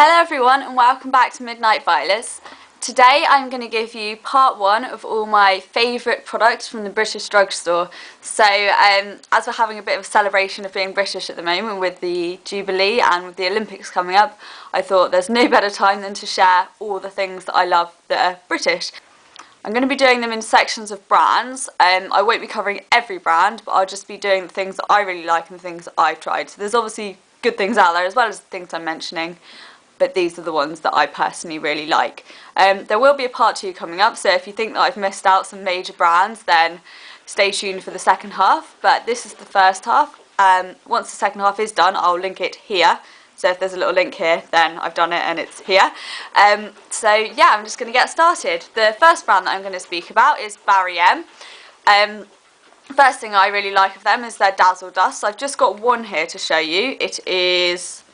Hello everyone and welcome back to Midnight Violets. Today I'm going to give you part one of all my favourite products from the British Drugstore. So as we're having a bit of a celebration of being British at the moment with the Jubilee and with the Olympics coming up, I thought there's no better time than to share all the things that I love that are British. I'm going to be doing them in sections of brands. I won't be covering every brand, but I'll just be doing the things that I really like and the things that I've tried. So there's obviously good things out there as well as the things I'm mentioning, but these are the ones that I personally really like. There will be a part two coming up, so if you think that I've missed out some major brands, then stay tuned for the second half, but this is the first half. Once the second half is done, I'll link it here. So if there's a little link here, then I've done it and it's here. So yeah, I'm just going to get started. The first brand that I'm going to speak about is Barry M. First thing I really like of them is their Dazzle Dust. I've just got one here to show you. It is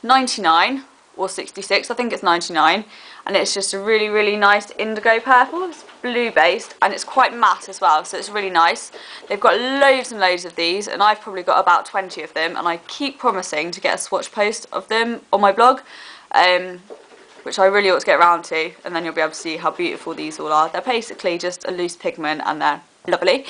99 or 66, I think it's 99, and it's just a really nice indigo purple. It's blue based and it's quite matte as well, so it's really nice. They've got loads and loads of these and I've probably got about 20 of them, and I keep promising to get a swatch post of them on my blog, which I really ought to get around to, and then you'll be able to see how beautiful these all are. They're basically just a loose pigment and they're lovely.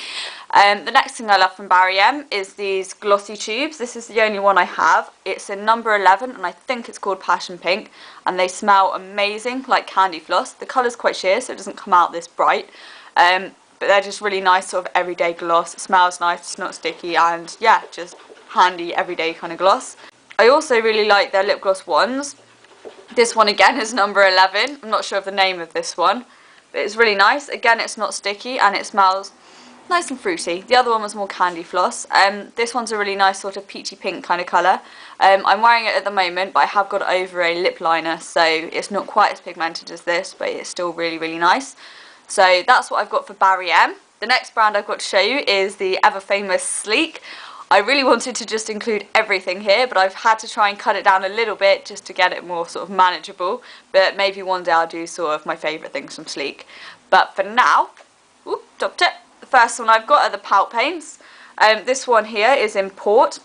The next thing I love from Barry M is these glossy tubes. This is the only one I have. It's in number 11 and I think it's called Passion Pink, and they smell amazing, like candy floss. The colour's quite sheer, so it doesn't come out this bright, but they're just really nice sort of everyday gloss. It smells nice, it's not sticky, and yeah, just handy everyday kind of gloss. I also really like their lip gloss ones. This one again is number 11. I'm not sure of the name of this one, but it's really nice. Again, it's not sticky and it smells nice and fruity. The other one was more candy floss. This one's a really nice sort of peachy pink kind of colour. I'm wearing it at the moment, but I have got it over a lip liner, so it's not quite as pigmented as this, but it's still really nice. So that's what I've got for Barry M. The next brand I've got to show you is the ever famous Sleek. I really wanted to just include everything here, but I've had to try and cut it down a little bit just to get it more sort of manageable, but maybe one day I'll do sort of my favourite things from Sleek. But for now, dropped it. The first one I've got are the Pout Paints. This one here is in Port.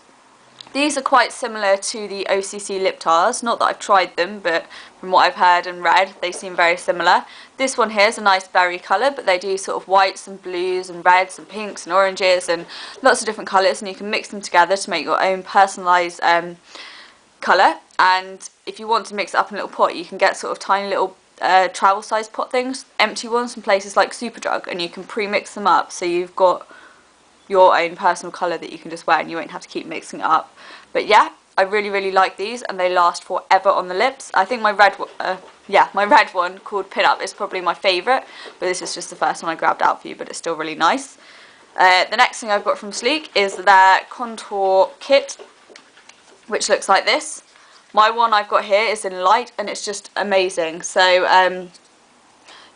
These are quite similar to the OCC Lip Tars. Not that I've tried them, but from what I've heard and read, they seem very similar. This one here is a nice berry colour, but they do sort of whites and blues and reds and pinks and oranges and lots of different colours, and you can mix them together to make your own personalised colour. And if you want to mix it up in a little pot, you can get sort of tiny little travel size pot things, empty ones from places like Superdrug, and you can pre-mix them up so you've got your own personal colour that you can just wear and you won't have to keep mixing it up. But yeah, I really like these and they last forever on the lips. I think my red one called Pin Up is probably my favourite, but this is just the first one I grabbed out for you, but it's still really nice. The next thing I've got from Sleek is their contour kit, which looks like this. My one I've got here is in light and it's just amazing. So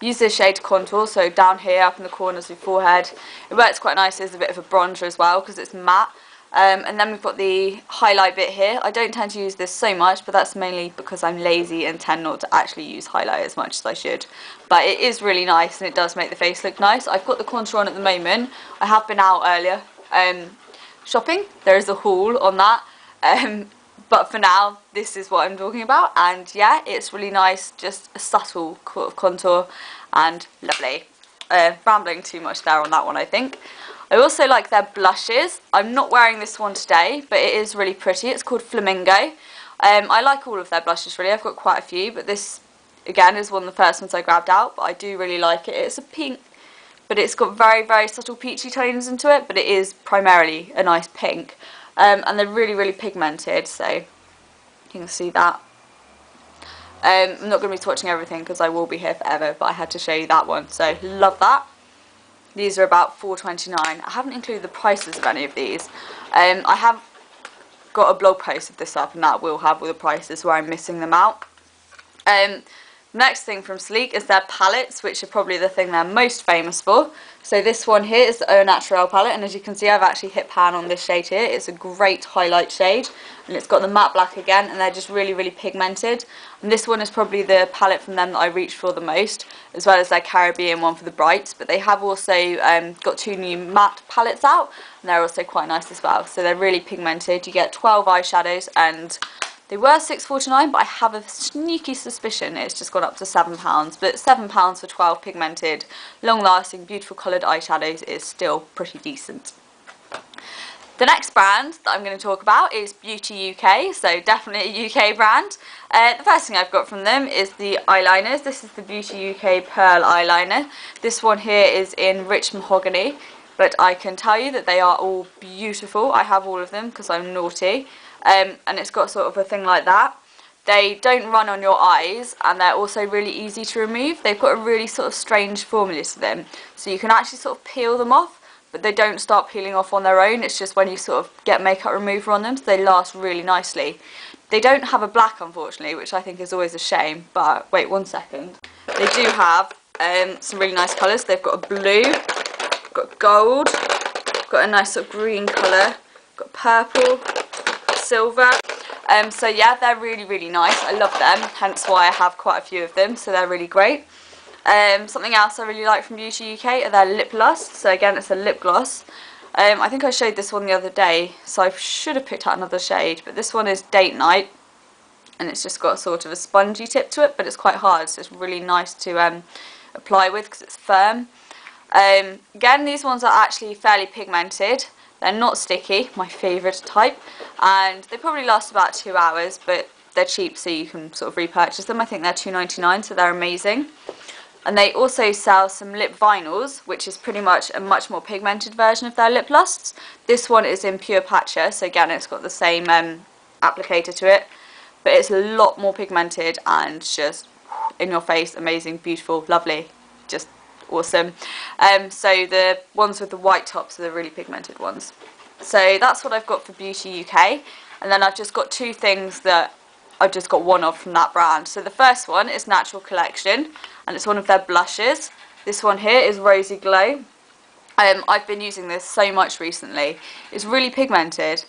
use this shade to contour, so down here up in the corners of your forehead. It works quite nicely as a bit of a bronzer as well because it's matte. And then we've got the highlight bit here. I don't tend to use this so much, but that's mainly because I'm lazy and tend not to actually use highlight as much as I should. But it is really nice and it does make the face look nice. I've got the contour on at the moment. I have been out earlier shopping. There is a haul on that. But for now, this is what I'm talking about, and yeah, it's really nice, just a subtle sort of contour and lovely. Rambling too much there on that one, I think. I also like their blushes. I'm not wearing this one today, but it is really pretty. It's called Flamingo. I like all of their blushes really, I've got quite a few, but this again is one of the first ones I grabbed out, but I do really like it. It's a pink, but it's got very subtle peachy tones into it, but it is primarily a nice pink. And they're really pigmented, so you can see that. I'm not going to be swatching everything because I will be here forever, but I had to show you that one, so love that. These are about $4.29. I haven't included the prices of any of these. I have got a blog post of this up, and that will have all the prices where I'm missing them out. Next thing from Sleek is their palettes, which are probably the thing they're most famous for. So this one here is the Au Naturel palette, and as you can see I've actually hit pan on this shade here. It's a great highlight shade, and it's got the matte black again, and they're just really pigmented. And this one is probably the palette from them that I reach for the most, as well as their Caribbean one for the brights. But they have also got two new matte palettes out, and they're also quite nice as well. So they're really pigmented. You get 12 eyeshadows, and I They were £6.49, but I have a sneaky suspicion it's just gone up to £7. But £7 for 12 pigmented, long-lasting, beautiful coloured eyeshadows is still pretty decent. The next brand that I'm going to talk about is Beauty UK, so definitely a UK brand. The first thing I've got from them is the eyeliners. This is the Beauty UK Pearl eyeliner. This one here is in Rich Mahogany, but I can tell you that they are all beautiful. I have all of them because I'm naughty, and it's got sort of a thing like that. They don't run on your eyes, and they're also really easy to remove. They've got a really sort of strange formula to them, so you can actually sort of peel them off, but they don't start peeling off on their own. It's just when you sort of get makeup remover on them, so they last really nicely. They don't have a black, unfortunately, which I think is always a shame, but wait 1 second. They do have some really nice colours. They've got a blue, got gold, got a nice sort of green colour, got purple, silver. So yeah, they're really, really nice. I love them, hence why I have quite a few of them, so they're really great. Something else I really like from Beauty UK are their lip lust. So again, it's a lip gloss. I think I showed this one the other day, so I should have picked out another shade, but this one is Date Night, and it's just got sort of a spongy tip to it, but it's quite hard, so it's really nice to apply with because it's firm. Again, these ones are actually fairly pigmented. They're not sticky, my favourite type, and they probably last about 2 hours, but they're cheap, so you can sort of repurchase them. I think they're £2.99, so they're amazing. And they also sell some lip vinyls, which is pretty much a much more pigmented version of their lip lusts. This one is in Pure Patcha, so again it's got the same applicator to it, but it's a lot more pigmented and just in your face, amazing, beautiful, lovely, just awesome. So the ones with the white tops are the really pigmented ones. So that's what I've got for Beauty UK, and then I've just got two things that I've just got one of from that brand. So the first one is Natural Collection, and it's one of their blushes. This one here is Rosy Glow. I've been using this so much recently. It's really pigmented,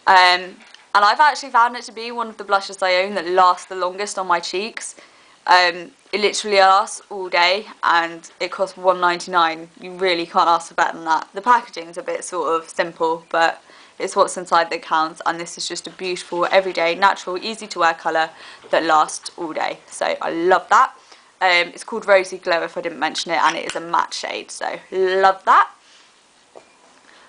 and I've actually found it to be one of the blushes I own that lasts the longest on my cheeks. It literally lasts all day, and it costs £1.99. You really can't ask for better than that. The packaging's a bit sort of simple, but it's what's inside that counts, and this is just a beautiful, everyday, natural, easy to wear colour that lasts all day. So I love that. It's called Rosy Glow if I didn't mention it, and it is a matte shade, so love that.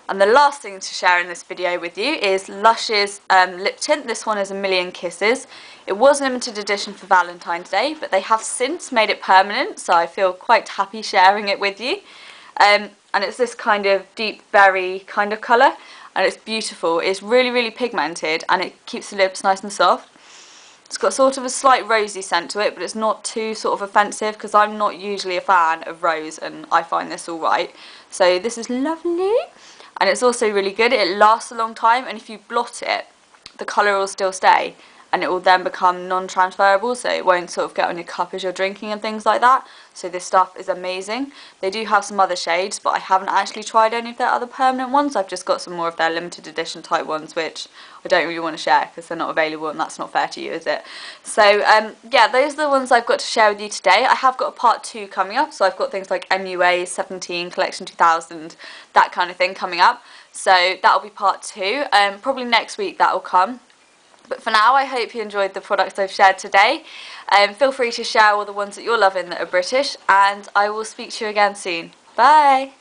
And the last thing to share in this video with you is Lush's lip tint. This one is A Million Kisses. It was limited edition for Valentine's Day, but they have since made it permanent, so I feel quite happy sharing it with you. And it's this kind of deep berry kind of colour, and it's beautiful. It's really, really pigmented, and it keeps the lips nice and soft. It's got sort of a slight rosy scent to it, but it's not too sort of offensive, because I'm not usually a fan of rose, and I find this alright. So this is lovely, and it's also really good. It lasts a long time, and if you blot it, the colour will still stay, and it will then become non-transferable, so it won't sort of get on your cup as you're drinking and things like that. So this stuff is amazing. They do have some other shades, but I haven't actually tried any of their other permanent ones. I've just got some more of their limited edition type ones, which I don't really want to share because they're not available, and that's not fair to you, is it? So yeah, those are the ones I've got to share with you today. I have got a part 2 coming up, so I've got things like MUA 17, Collection 2000, that kind of thing coming up. So that'll be part 2. Probably next week that'll come. But for now, I hope you enjoyed the products I've shared today. Feel free to share all the ones that you're loving that are British, and I will speak to you again soon. Bye!